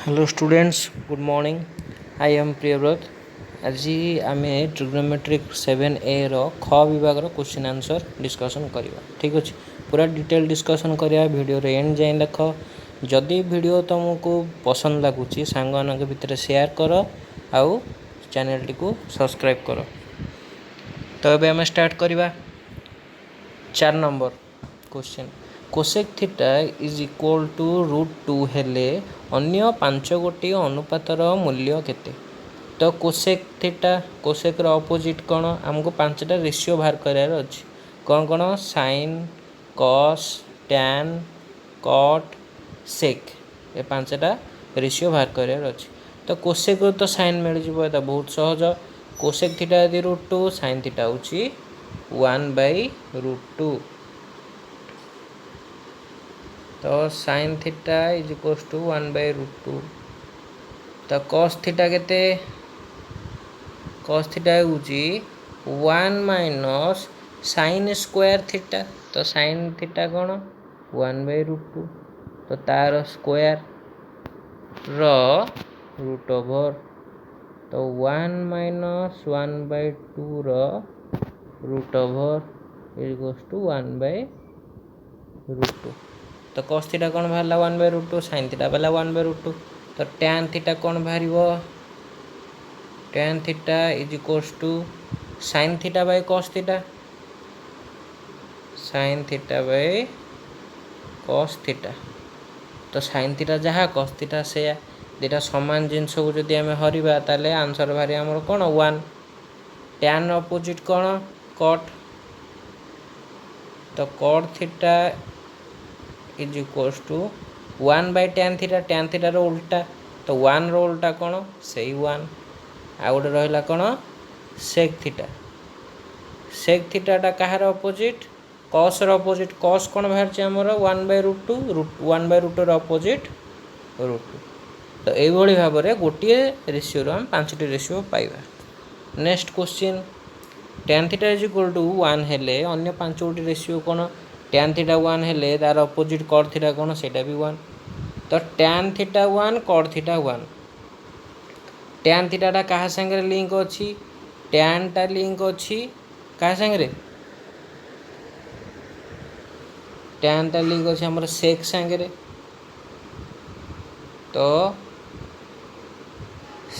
Hello students, good morning. I am Priyavrat. आज आम trigonometric 7A रो ख विभाग क्वेश्चन आंसर डिस्कसन करवा। ठीक अच्छे, पूरा डिटेल डिस्कसन करवा। वीडियो रे एंड जाए देख। जदि वीडियो तुमको पसंद लगुच सांग भितर शेयर कर आउ चैनल टी को सब्सक्राइब कर। तो ये आम स्टार्ट करवा। 4 number question, cosec theta is equal to √2 हेले अन्य 5 गोटी अनुपातर मूल्य केते। तो कोसेक थीटा कोसेक अपोजिट कौन, आमको 5टा रेशियो बाहर करार अच्छी। कौन कौन? साइन, कॉस, टैन, कट, सेक। ये 5टा रेशियो बाहर करार अच्छी। तो कोसेक तो साइन मिल जाए, बहुत सहज। कोसेक थीटा यदि √2, साइन थीटा होची 1/√2। तो sine theta is equals to 1/√2। तो कॉस थीटा केते? कॉस थीटा होची 1 माइनस साइन स्क्वायर थीटा। तो साइन थीटा कौन? 1/√2। तो तार स्क्वायर रूट ओवर। तो 1 minus 1/2 root over is equals to 1/√2। तो कॉस थीटा कौन बाहर 1/√2, साइन थीटा बाहर 1/√2। तो टैन थीटा कौन बाहर? Tan theta is equals to sine theta by cos theta. Sine theta by cos theta. तो साइन थीटा जहाँ कॉस थीटा से दुटा सामान जिनस को जब आम हरवा ताले आंसर बाहर आमर कौन? 1। टैन अपोजिट कौन? कट। तो cot theta is equals to 1/tan theta. Tan theta रो उल्टा। तो 1 रो उल्टा कौन? से 1। आ गोटे रहा कौन? Sec theta. सेक थीटाटा कहार अपोजिट? कॉस रो अपोजिट। कॉस कौन बाहर आमर 1/√2। 1/√2 अपोजिट √2। तो यही भाव में गोटे रेशियो आम 5टी रेशियो पाइबा। Next question, tan theta is equal to 1 हेले अन्य 5 गोटी रेशियो कौन? टैन थीटा 1 हेले तार अपोजिट कट थीटा कौन? सेटा भी 1। तो tan theta 1, cot theta 1। Tan थीटाटा क्या सागर लिंक अच्छी? टैन टा लिंक अच्छी क्या सागर? टैन टा लिंक अच्छी आमर सेक सागर। तो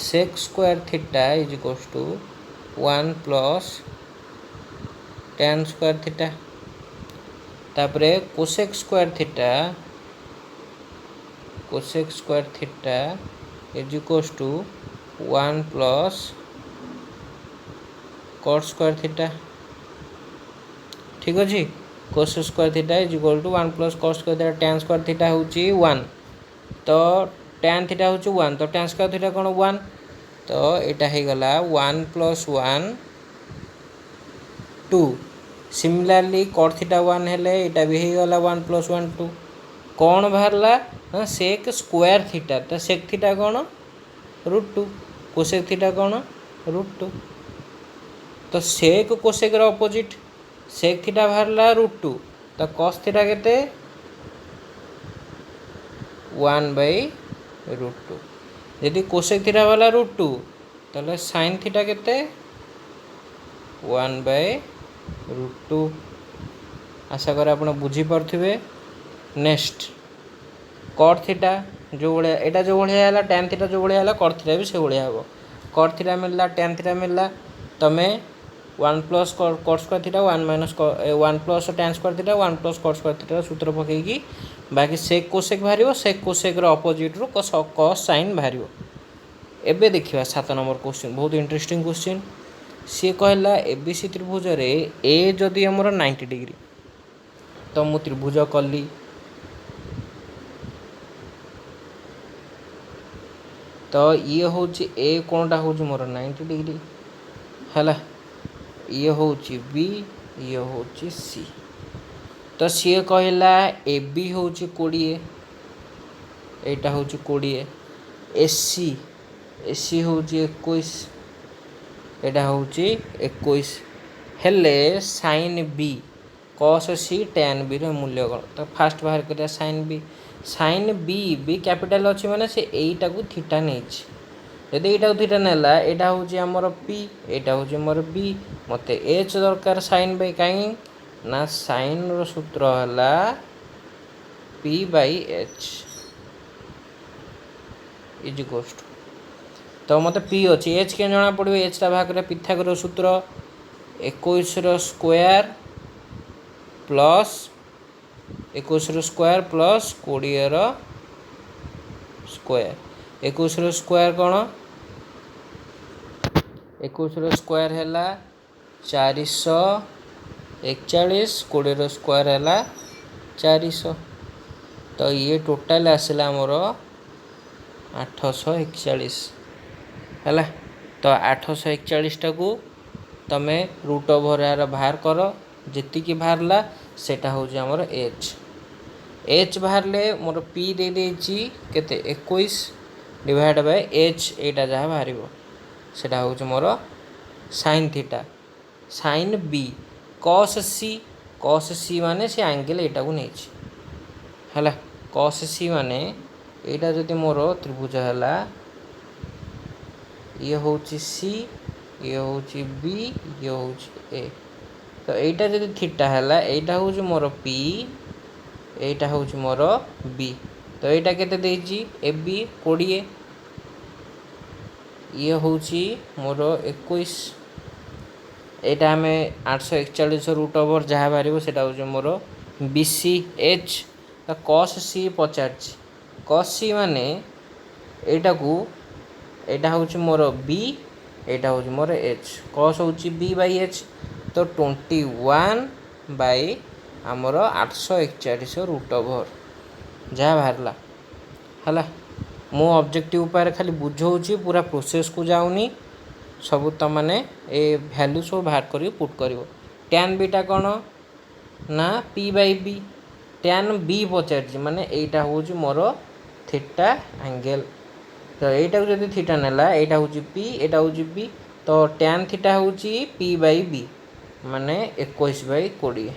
sec square theta is equals to 1 plus tan square theta. तापरे cosec square theta, cosec square theta is equals to 1 plus cot square theta. ठीक अच्छे, cosec square theta is equal to 1 plus cot square theta. Tan square theta होची 1। तो tan theta होची 1, तो tan square theta कौन? 1। तो यहाँ हो गला 1 प्लस 1 2। सिमिलारली कट थीटा 1 हेले यहाँ भी हो गला 1 प्लस 1 2। कौन बाहरला ना? Sec square theta. तो सेक थीटा कौन? √2। कोसेक थीटा कौन? √2। तो sec cosec opposite. Sec theta बाहरला √2। तो कॉस थीटा केते? 1/√2। यदि कोसेक थीटा वाला √2 ताले साइन थीटा केते? 1/√2। आशा कर आप बुझी पारे। नेक्स्ट, कट थीटा जो भाया यहाँ जो भाया है, टैन थीटा जो भाया है, कट थीटा भी से भाया हम। कट थीटा मिलला, टैन थीटा मिलला। तुम्हें 1 plus cot square theta 1 minus 1 plus tan square theta 1 plus cot square theta सूत्र पकईकी बाकी सेक कोसेक बाहर। सेक कोसेक अपोजिट रू कस साइन बाहर। एबे देखिए 7 नंबर क्वेश्चन, बहुत इंटरेस्टिंग क्वेश्चन। सी कहला एबीसी त्रिभुज रे ए जदि हमर 90 डिग्री, तो मु त्रिभुज कली। तो ये हूँ ए कोणटा हूँ मोर 90 डिग्री है। ये हूँ बी, ये हूँ सी। तो सी कहला ए बी हूँ 20, यहाँ हूँ 20। एसी एसी हूँ 21, यहाँ हूँ 21 हेले sine B cos C tan B मूल्य कौन? तो फास्ट बाहर करिया sine B. Sine B B capital अच्छी माने से एटा को थीटा नहीं यदि एटा को थीटा नेला एटा हूँ आमर पी एटा हूँ मोर बी मत एच दरकार साइन बाई कहीं ना साइन सूत्र है P by H is equals to तो मत पी अच्छी एच के जना पड़ो एचटा भाग पिथागोरस सूत्र 21 square plus 21 square plus 20 square 21 square कौन 21 स्क्वायर है 441 20 स्क्वायर है 400 तो ये टोटाल आसला मोर 841 है तो 841 टाकू तमे रूट ओवर यार बाहर कर जी बाहरला सेटा हूँ आमर एच एच बाहर मोर पी दे देची केते 21 डिवाइड बाय एच एटा जहाँ बाहर सेटा हूँ मोर sine theta sine B cos C माने से एंगल एटा को नहीं है कॉस सी माने एटा जदि मोर त्रिभुज है ये हूँ सी ये हूँ बी ये हूँ ए तो এইটা যদি থিটা ହେଲା এইটা হচ্ছে মোর পি এইটা হচ্ছে মোর বি তো এইটা কেতে দেইছি এ বি 20 ইয়ে হচ্ছে মোর 21 এইটা আমি 841 रूट ओवर जहाँ बाहर सेटा हूँ मोर बी सी एच तो कस सी पचार कस सी माने এইটা को এইটা হচ্ছে মোর बी এইটা হচ্ছে মোর एच कस হচ্ছে बी बाई एच तो 21 बाई आमर 841 रूट ओवर जहाँ बाहरला है मो ऑब्जेक्टिव उपाय खाली बुझाऊँ पूरा प्रोसेस को जाऊनी सब तो मैंने ए भैल्यू सब बाहर कर पुट कर टैन बीटा कौन ना P by B tan B पचार माने एटा हूँ मोर थीटा एंगल तो यहीटा को जब थीटा नेला एटा हूँ पी एटा हूँ बी तो टैन थीटा हूँ पी बाई बी माने 21 बाई 20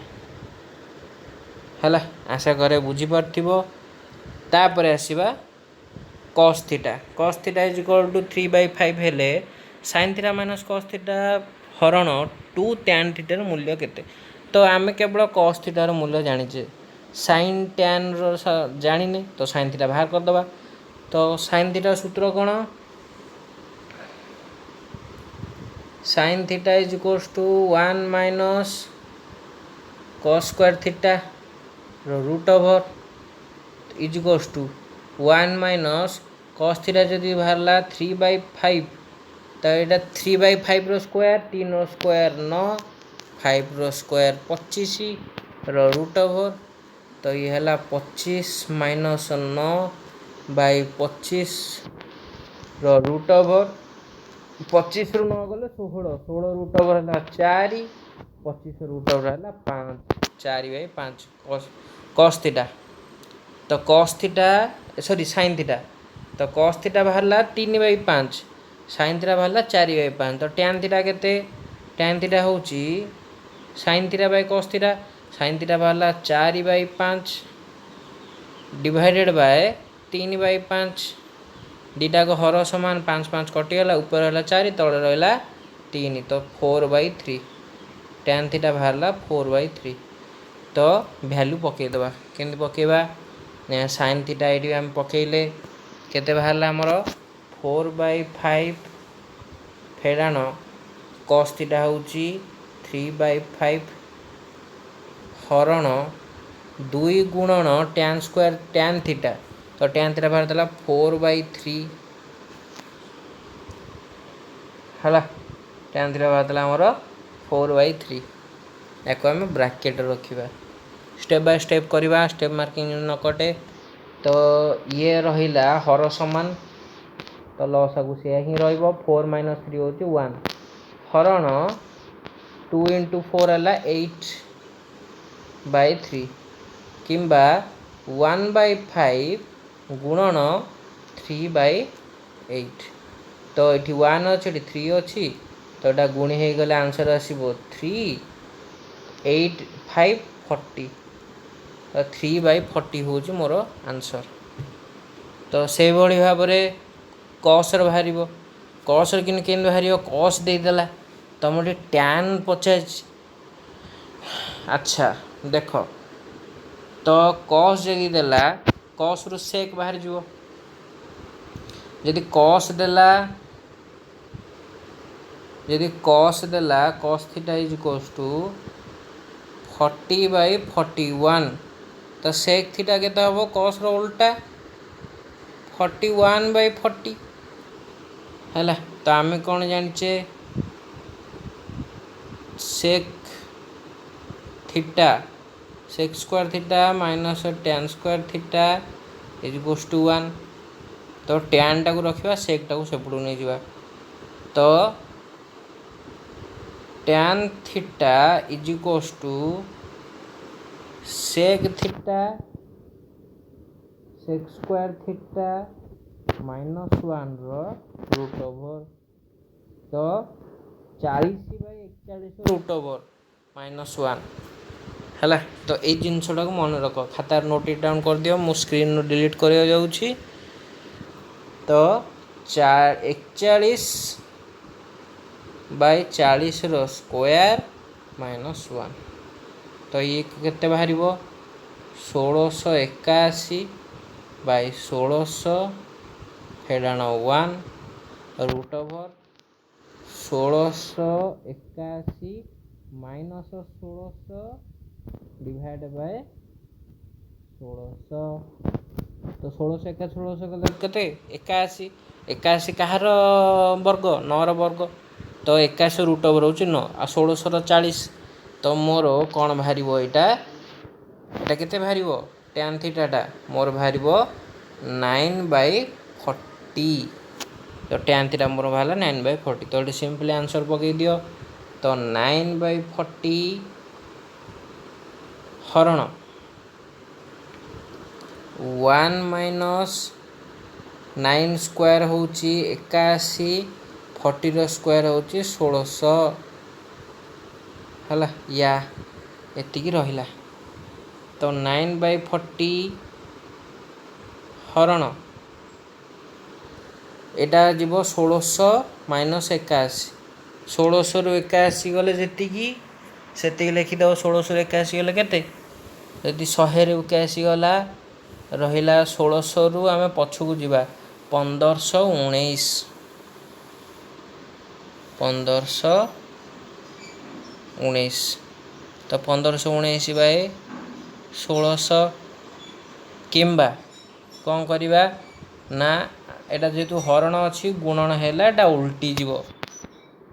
है आशा करे बुझीपार तापर आसवा cos theta is equal to 3/5 हेले sine theta minus cos theta हरण 2 टैन थीटार मूल्य केते तो आम केवल कस थीटार मूल्य जानीचे साइन टैन जानी तो साइन थीटा बाहर करदे तो साइन थीटा सूत्र कौन sine theta is equals to 1 minus cos square theta root over is equals to 1 minus cos theta जदि बाहरला 3/5 तो यहाँ 3/5 square 3 square 9 5 square 25 root over तो ये है 25 माइनस 9 बाई 25 रूट ओवर 25 रु 9 गले 16 रूट ओवर है 4 25 रूट ओवर है 5 4/5 कॉस थीटा तो cos theta sorry sine theta तो कॉस थीटा बाहरला 3/5 साइन थीटा बाहरला 4/5 तो टैन थीटा केते टैन थीटा हूँ sine theta by cos theta sine theta बाहरला 4/5 डिवाइडेड बाय 3/5 दीटा को हर सामान 5 5 कटिगला ऊपर है 4 तले रहा 3 तो 4/3 टैन थीटा बाहरला 4/3 तो भैल्यू पकईदे केमती पकईवा साइन थीटा ये आम पकईले केते बाहरला आमर 4/5 फेराण कस थीटा हूँ 3/5 हरण 2 गुणन टैन स्क्वायर टैन थीटा तो टैन थीटा बाहर देला 4/3 है टैन थीटा बाहर देला आमर 4/3 याको आम ब्राकेट रखा स्टेप बाय स्टेप करवा स्टेप मार्किंग न कटे तो ये रहा हर समान तो लसागु से ही रहा 4 - 3 हूँ 1 हरण 2 × 4 है 8/3 किंबा 1/5 गुणन 3/8 तो ये 1 अच्छे 3 अच्छी तो यहाँ गुणी हो गले आंसर आसो 3 8 5 40 तो 3/40 हूँ मोर आंसर। तो से भाई भाव में कस बाहर कस कि बाहर कस देदेला तो मुझे टैन पचार। अच्छा देख तो कस जदि देला कस रु सेक बाहर जीव जदि कस देला जदि कस देला cos theta is equals to 40/41 तो सेक थीटा केते हम कस रो उल्टा 41/40 है। तो आम कौन जाने sec theta sec square theta minus tan square theta is equals to 1। तो टैन टाक रखा सेक टाक सेपटू नहीं जावा तो tan theta is equals to sec theta sec square theta -1 root over तो 40/41 रूट ओवर -1 है। तो ये जिनसटा को मन रख खातार नोट इट डाउन कर दियो मु स्क्रीन डिलीट कर जाऊँगी। तो 41/40 स्क्वायर -1 तो ये केते बाहर 1681/1600 फेडाण 1 रूट ओवर 1681 - 1600 डिवाइड बाय 1600 तो 1681 केते 81 81 कहार वर्ग 9 वर्ग तो 81 रूट ओवर हो 9 आ 1640 तो मोर कौन बाहर यहाँ केते बाहर टैन थीटाटा मोर बाहर 9/40 तो टैन थीटा मोर बाहर 9/40 तो ये सिंपली आंसर पकई दियो तो 9/40 हरण 1 - 9 स्क्वायर हूँ 81 40 स्क्वायर हूँ 1600 है या एतिकी रहिला। तो 9/40 हरण एटा जीव 1600 - 81 1600 रु 81 गले जी लिखिदेव 1600 रु 81 गले केते यदि 100 रु 81 गला रहिला 1600 रु आम पछकू जीवा 1519 तो 1519/1600 किंबा कौन करिबा ना एटा जेतु हरण अच्छी गुणन है एटा उल्टी जीव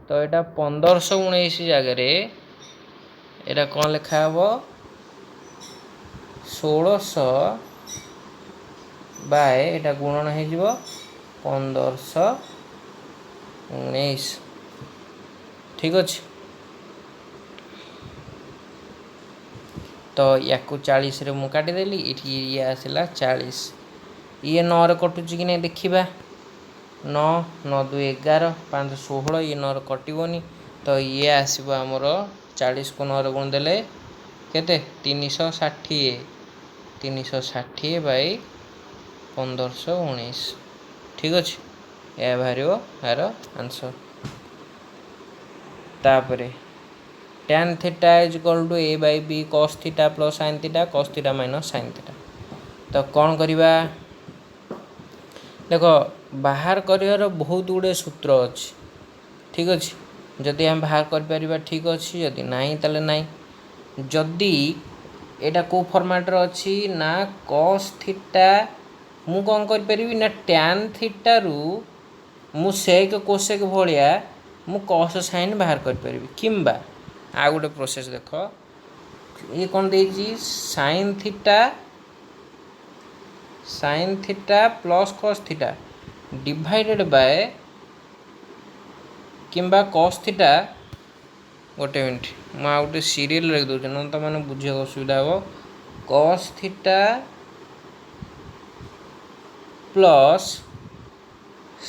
तो एटा 1519 जगह एटा कौन लिखा हे 1600 एटा गुणन हो 1519 ठीक अच्छे। तो या 40 रे मु काटिदेली ये आसला 40 ये 9 कटुच कि नहीं देखा 9 9 2 11 5 16 ये 9 कटोनी तो ये आसब आमर 40 को 9 गुण देले केते 360/1519 ठीक अच्छे यह बाहर यार आंसर। तापरे tan theta is equal to a/b cos theta plus sin theta cos theta minus sin theta तो कौन करिबा देख बाहर कर बहुत गुड़े सूत्र अच्छी ठीक अच्छे जदि हम बाहर कर ठीक अच्छे जदि नहीं ताले नहीं जदि एटा को फॉर्मेट अच्छी ना cos थीटा मु कौन करि ना tan थीटा रु मु सेक कोसेक भलिया मु cos sin बाहर करि किंबा आ गोटे प्रोसेस देख ये कौन देजी sin theta plus cos theta divided by किंबा cos थीटा गोटे मिनट मुझे गोटे सीरियल रख दूँ ना तो मैंने बुझे असुविधा हे cos theta plus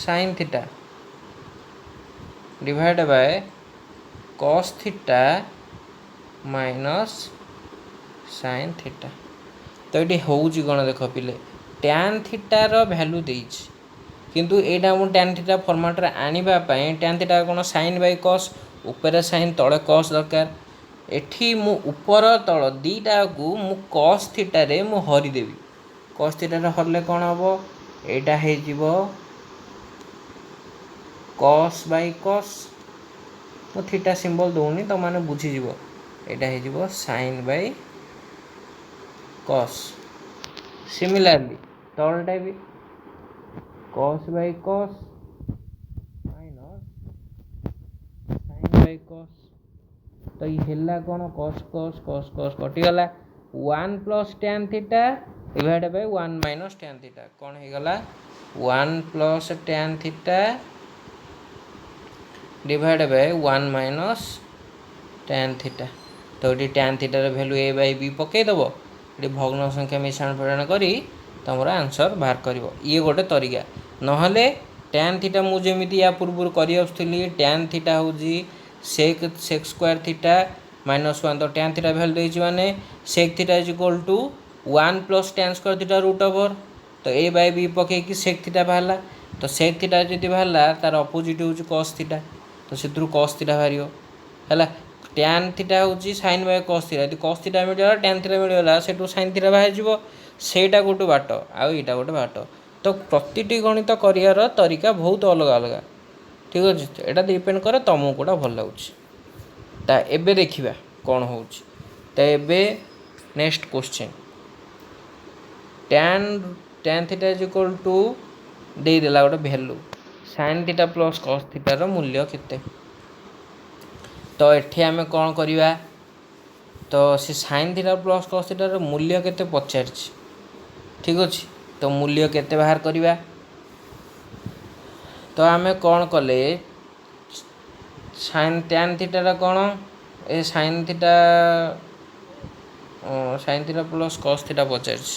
sin theta divide bye cos theta minus sin theta तो ये हूँ कौन देख पिले tan थीटार भैल्यू देछि किंतु एटा मु tan थीटा फॉर्मेट रे आनिबा पई tan theta cone sin by cos ऊपर sin तळे cos दरकार एठी मु ऊपर तळ दीटा को मु cos थीटा रे मु हरि देबी cos थीटा रे हरले कोन हबो एटा हे जिवो cos बाय cos मु थीटा सिंबल दोनी तो माने बुझी जिवो एटा हे जिवो sin बाय cos सिमिलरली तळटा भी cos by cos minus sin by cos तो ये हेला कोन cos cos cos cos कटि गला 1 plus tan theta divide by 1 minus tan theta कोन हे गला 1 plus tan theta divide by 1 minus tan theta तो ये tan थीटा रे वैल्यू a बाय b पके दबो ये भग्न संख्या मिश्रण प्रदान करी तुम आंसर बाहर कर ये गोटे तरीका नहले tan थीटा मु जेमिति या पूर्व करी आसुथली tan थीटा होजी sec स्क्वायर थीटा माइनस 1 तो tan थीटा वैल्यू देछि माने sec theta is equal to 1 plus tan square theta root over तो a बाय b पके कि sec थीटा बाहला तो sec थीटा जदि बाहला तार अपोजिट होची cos थीटा तो सेथरु cos थीटा बाहरियो हला tan थीटा होची sin बाय cos थीटा यदि cos थीटा मिलला tan थीटा मिलला सेटु sin थीटा बाहर जिवो सेटा गोटे बाट आउ एटा गोटे बाट तो प्रतिटी गणित करियार तरीका बहुत अलग अलग ठीक अच्छे यहाँ डिपेंड करे तुमको कौटा भल लगुच एबे देखिबा कौन हो next question tan theta is equal to दे देला गोटे value sin theta plus cos थीटार मूल्य केते तो एठी आमे कौन करिवा तो से sin थीटा प्लस cos थीटार मूल्य केते पचारछि ठीक अच्छे तो मूल्य केते बाहर करिवा तो आमे कौन कले sin tan थीटा कौन ए sin theta plus cos theta पचारछि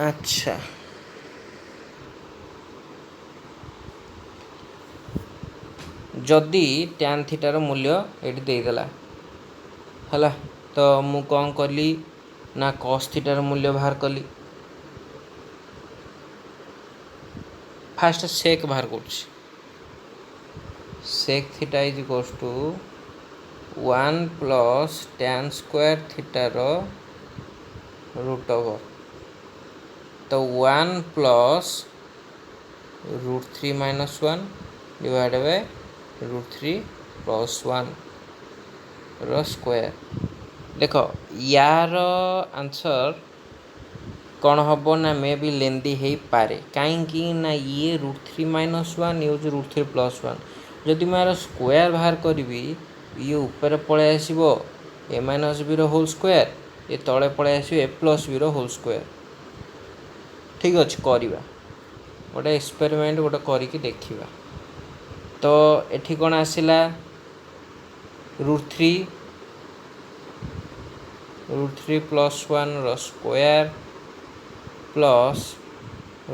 अच्छा जदि tan थीटार मूल्य एटी दे देला हला तो मु कौन कली ना cos थीटार मूल्य बाहर कली फास्ट sec बाहर कर sec theta is equals to 1 plus tan square थीटार रूट ओवर तो 1 plus root 3 minus 1 divide by root 3 plus 1 row square देख यार आंसर कौन हम ना मे भी लेंदी हो पारे कहीं ना ये रूट 3 माइनस 1 ये हूँ रूट 3 प्लस 1 जदि मैं यार स्क्वायर बाहर करी ये ऊपर पलि आसो ए माइनस बी रोल स्क्वायर ये तले पलि आसो ए प्लस बी रोल स्क्वायर ठीक अच्छे करवा गोटे एक्सपेरिमेंट गोटे करके देखा तो एठी कौन आसला root 3 plus 1 row square plus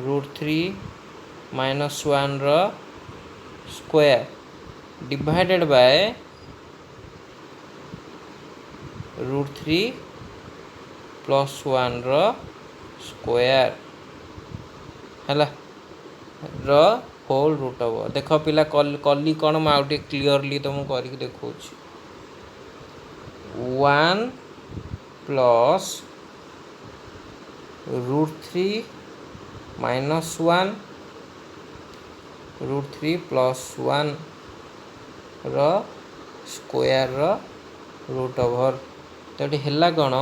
root 3 minus 1 row square divided by root 3 plus 1 row square है रो होल रूट ओवर देख पिला कली कौन मुझे क्लीयरली तुमको करके देखा 1 plus root 3 minus 1 root 3 plus 1 रो स्क्वायर रो रूट ओवर तो ये है कौन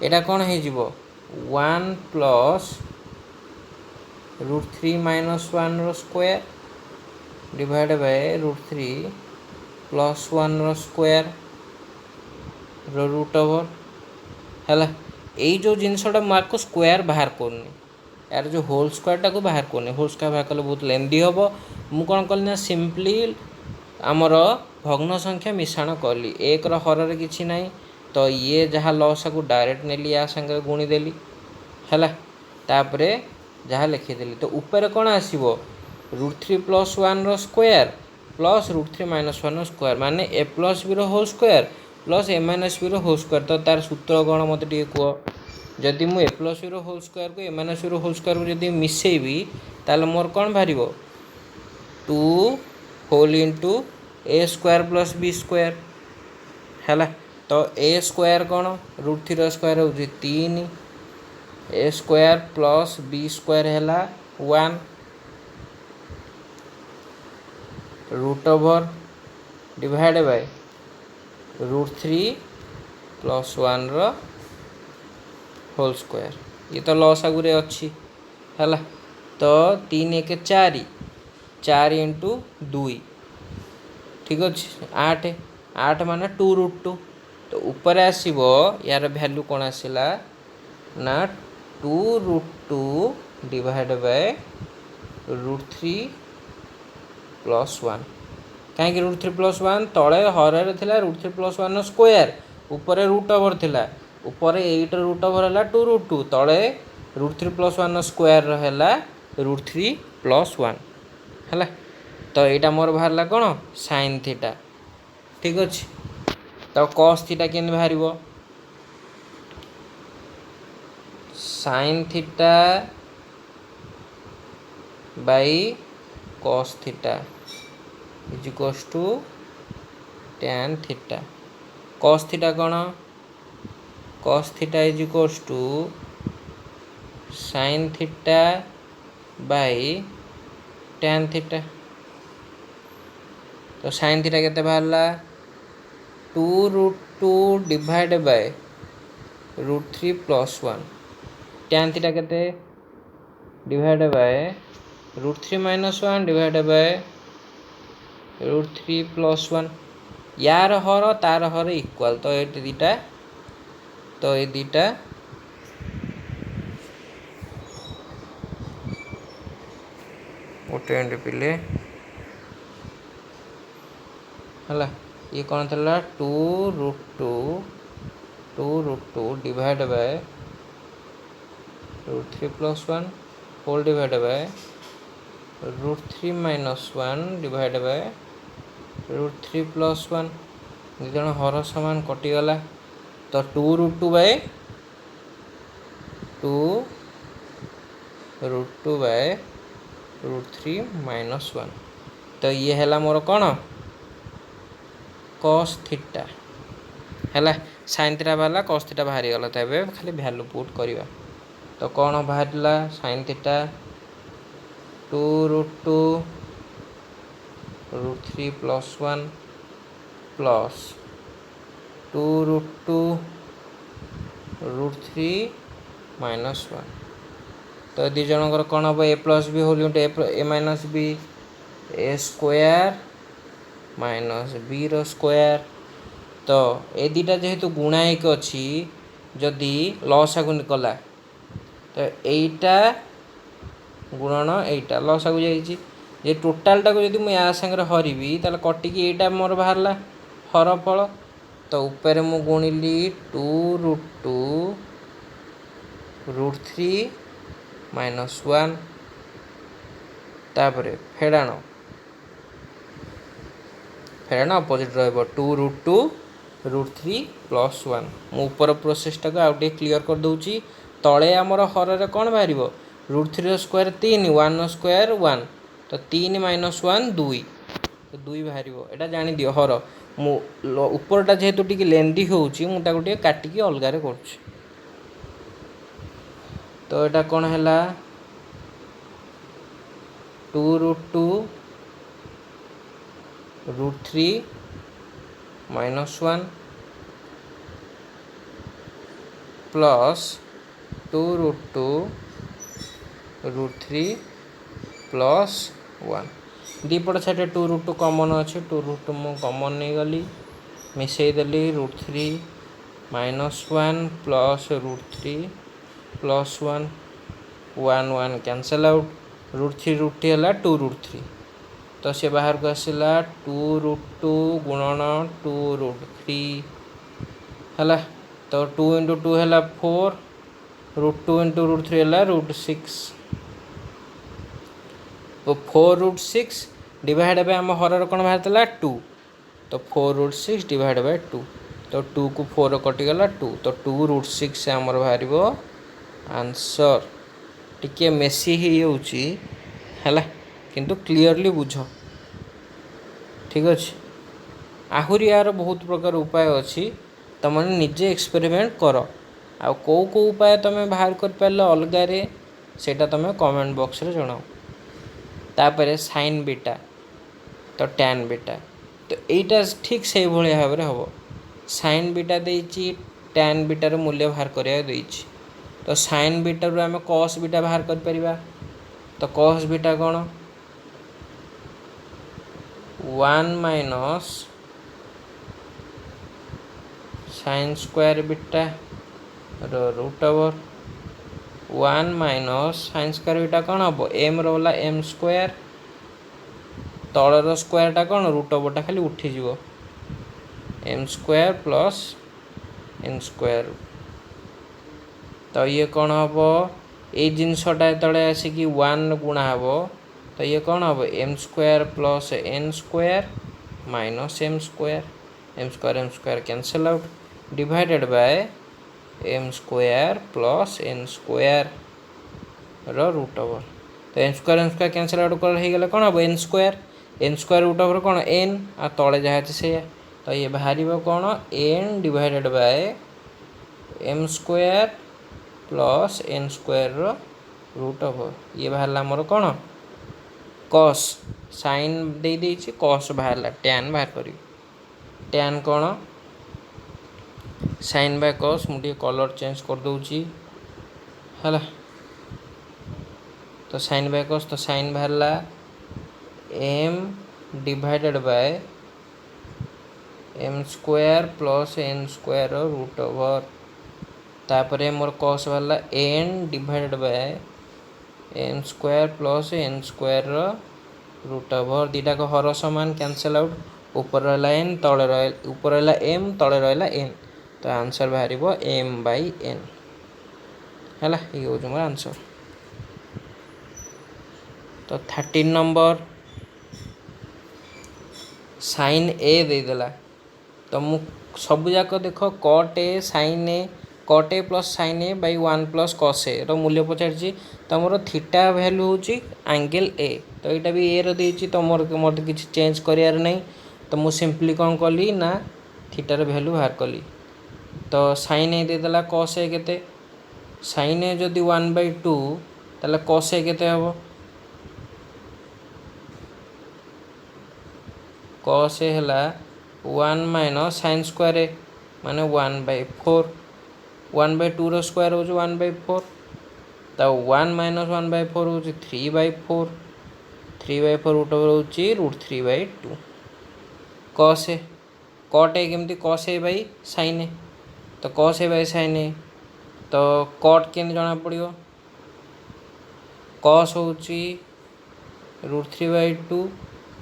यहाँ कौन हो 1 plus root 3 minus 1 row square divide by root 3 plus 1 row square whole root over है यही जो जिनसटा मुझे स्क्वायर बाहर करनी यार जो होल स्क्वायर को बाहर करनी होल स्क्वायर बाहर कले बहुत लेंदी हम मु कौन कली ना सिंपली आमर भग्न संख्या मिश्रण कली एक हर कि ना तो ये जहाँ लस को डायरेक्ट नेली या संगे गुणीदेली है तापरे जहाँ लिखिदेली तो ऊपर कौन आसो रूट 3 प्लस 1 रो स्क्वायर प्लस रूट 3 माइनस 1 रो स्क्वायर माने ए प्लस बी रो होल स्क्वायर प्लस ए माइनस बी होल स्क्वायर। तो तार सूत्र कौन मत टे कह जदि मु ए प्लस बी होल स्क्वायर को ए माइनस बी होल स्क्वायर को जदि मिसेबी ताल मोर कौन बाहर 2 होल इंटू ए स्क्वायर प्लस बी स्क्वायर है। तो ए स्क्वायर कौन √3 स्क्वायर हो 3 A square plus B square है 1 root over divide by √3 plus 1 whole square. ये तो लस आगुरी अच्छी है। तो 3 1 4 4 इंटू 2 ठीक अच्छे 8 8 मान 2√2। तो ऊपर आसब यार भैल्यू कौन आसला ना 2√2 डिवाइड बाय √3 प्लस 1 कहीं √3 प्लस 1 तले हर थिला √3 प्लस 1 स्क्वायर ऊपर रूट ओवर थिला ऊपर 8 रूट ओवर है 2√2 तले √3 प्लस 1 स्क्वायर है √3 प्लस 1 है। तो यहाँ मोर बाहर कौन साइन थीटा ठीक अच्छे। तो कॉस थीटा केन बाहर sine theta by cos theta is equals to tan theta. Cos theta कौन cos theta is equals to sine theta by tan theta. तो साइन थीटा केते बाहरला 2√2 divide by √3 plus 1 tan theta केते divide by √3 minus 1 divide by √3 plus 1 यार हर तार हर equal. तो ये दीटा तो ये दीटा गोटे मिनट पिले है ये कौन था 2√2 divide by √3 plus 1 whole divide by √3 minus 1 divide by √3 plus 1 दुजन हर सामान कटिगला। तो 2√2 बाय 2√2 बाय √3 माइनस 1। तो ये है मोर कौन कॉस थीटा है साइन थीटा बाहर कॉस थीटा बाहर गला। तो ये खाली वैल्यू पुट करवा। तो कौन बाहर sine theta 2√2 √3 plus 1 plus 2√2 √3 minus 1। तो दी जनकर कौन हम ए प्लस बी होल इंटू ए माइनस बी ए स्क्वायर माइनस बी रो स्क्वायर। तो ए दीटा जेहेतु गुणायक अच्छी जदि लस आगु निकला तो एटा गुणन एटा लस आगु जाइए ये टोटालटा को जब मुझे सांगे हरबी ताल कटिकी एटा मोर बाहर हरफल। तो ऊपर मु गुणिली 2√2 √3 माइनस 1 तापर फेड़ाण अपोजिट रहा 2√2 √3 प्लस 1 मु ऊपर प्रोसेसटा को आउटे क्लीयर कर दूची। तले आमर हर कौन बाहर √3 स्क्वायर 3 1 स्क्वायर 1 तो 3 माइनस 1 2 तो 2 बाहर यहाँ जानी दियो हर मु ऊपरटा जेहेतु टी लेंदी होती काटिकी अलगारे कर। तो यहाँ कौन है 2√2 √3 माइनस 1 प्लस 2√2 √3 प्लस 1 दीपट साइड 2√2 कमन अच्छे 2√2 मु कमन नहीं गली मिसईदेली √3 minus 1 plus √3 plus 1 1 1 cancel out √3 है 2√3 तो से बाहर को आसला 2√2 गुणन 2√3 है। तो 2 इंटू 2 है 4 √2 इंटू √3 है √6 तो 4√6 डिवाइड बाय आम हर कौन बाहर 2 तो 4√6 डिवाइड बाय 2 तो 2 को 4 कटिगला 2 तो 2√6 आमर बाहर आंसर। टिके मेसी है किंतु क्लीयरली बुझ ठीक अच्छे। आहरी यार बहुत प्रकार उपाय अच्छी तुमने निजे एक्सपेरिमेंट कर आ कौ उपाय तुम बाहर कर पारे अलगारे सेटा तुम कमेंट बॉक्स रे जनाओ। तापर साइन बीटा तो टैन बीटा तो यहीटा ठीक से भाव में हम साइन बीटा देती टैन बीटार मूल्य बाहर करा देती तो साइन बीटा रू आम कस बीटा बाहर कर परिबा। तो कस बीटा कौन 1 minus sine square beta root over 1 minus sine square beta कौन हम एम रहा एम स्क्वायर तलर स्क्वायरटा कौन रूट ओवरटा खाली उठीज M square plus N square. तो ये कौन हम ये जिनसटा जो आसिक 1 गुणा हम तो ये कौन हम M square plus N square minus M square cancel out divided by M square plus N square root over. तो एम स्क्वायर कैंसल आउट कर हो गला कौन हम एन स्क्वायर रूट ओवर कौन एन आ तले जहाँ से तो ये बाहर कौन N divided by M square plus N square root over ये बाहर आमर कौन कस साइन दे देछि कस बाहर टैन बाहर करी टैन कौन साइन बाय कस मुझे कलर चेंज कर दूची है तो साइन बाय कस तो साइन बाहरला M divided by M square plus N square root over तापर मोर कस बाहरला N divided by M square plus N square root over दीटा को हर समान कैंसल आउट ऊपर रहा एन तले ऊपर रहा एम तले रहा एन तो आंसर बाहर एम बाई एन है ये हूँ मोर आंसर। तो 13 नंबर साइन ए देदेला तो मु सब जाक देख कट ए साइन ए कट ए प्लस साइन ए बै 1 प्लस कस ए रूल्य पचार तो मोर थीटा भैल्यू हूँ एंगल ए तो यहाँ भी ए रही तो मोर किसी चेंज करार नहीं तो मुझे सिंपली कौन कली ना थीटार भैल्यू बाहर कली तो साइन ए देदेला कस ए केते साइन ए जदि 1/2 ताले कस ए केते हम कस ए है 1 माइनस साइन स्क्वायर ए माने 1/4 1/2 रो स्क्वायर हो 1/4 तो 1 माइनस 1/4 हो 3/4 3/4 रूट ओवर हो √3/2 कस ए कट ए केमती कस ए बाई साइन ए तो कस ए बाई साइन ए तो कट के जना पड़ो कस हो √3/2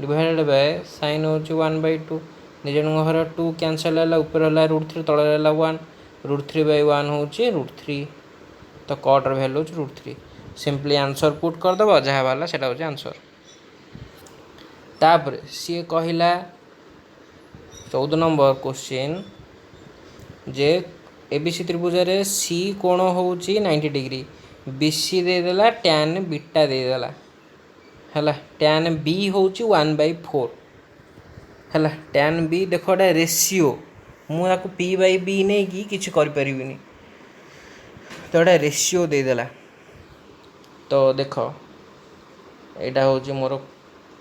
डिवाइडेड बाय साइन हो 1/2 निज घर 2 कैंसल है ऊपर है √3 तले है 1 √3/1 हूँ √3 तो कटर भैल्यू हूँ √3 सिंपली आंसर पुट करदेव जहाँ बाहर से आंसर। तापर सी कहला 14 नंबर क्वेश्चन जे एबीसी त्रिभुज रे सी कोण हूँ 90 डिग्री बीसी देदेला टैन बीटा देदेला है टैन बी हूँ 1/4 है टैन बी देख गोटे रेसीओ मुझे P/B नहीं कि किसी करें तो गोटे रेसीओ देदेला तो देख यहाँ हूँ मोर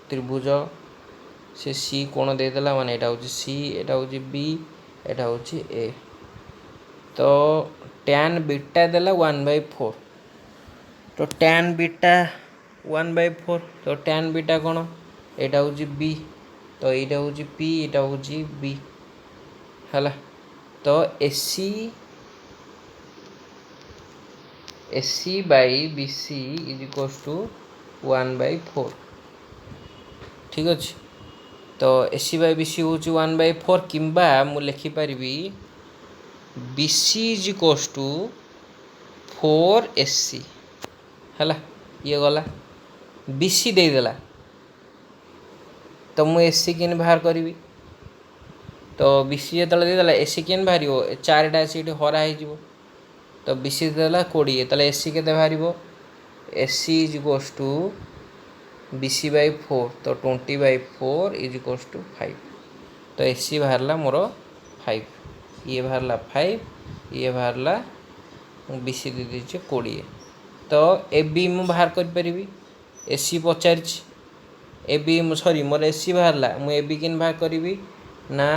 त्रिभुज से सी कोण देदेला माने यहाँ हूँ सी यहाँ हूँ बी यहाँ हूँ ए तो टैन बीटा देला 1/4 तो टैन बीटा 1/4 तो टैन बीटा कौन यहाँ हूँ बी तो यहाँ हूँ पी यहाँ हूँ बी है तो AC by B C is equals to 1/4 ठीक अच्छे। तो एसी बाई बी सी हूँ 1/4 किंबा मु लिखिपारि B C is equals to 4AC है ये गला बी सी देदेला तो मु एसी किन बाहर करी तो बीसी जो देदेला एसी के बाहर चार्टा सीट हरा हो तो बीसी देदेला 20 तो एसी के बाहर AC is equals to BC by 4 तो 20/4 इज इक्वल्स टू 5 तो एसी बाहरला मोर 5 ये बाहरला 5 ये बाहरला बीसी दे दीजिए 20 तो ए बी मु बाहर करी एसी पचार ए बी सॉरी मोर एसी बाहरला मु ए बी किन बाहर करी ना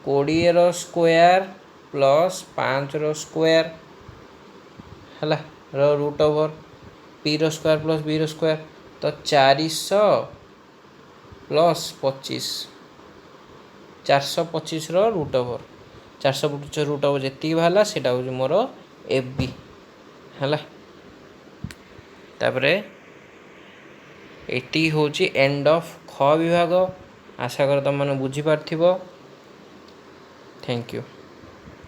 20 स्क्वायर प्लस 5 स्क्वायर है root over P square plus B square तो 400 प्लस 25 425 रूट ओवर 425 रूट ओवर जी बाहर से हूँ मोर ए बी है तापर एटी हूँ एंड ऑफ ख विभाग आशा कर तुम मैंने बुझीपार थैंक यू।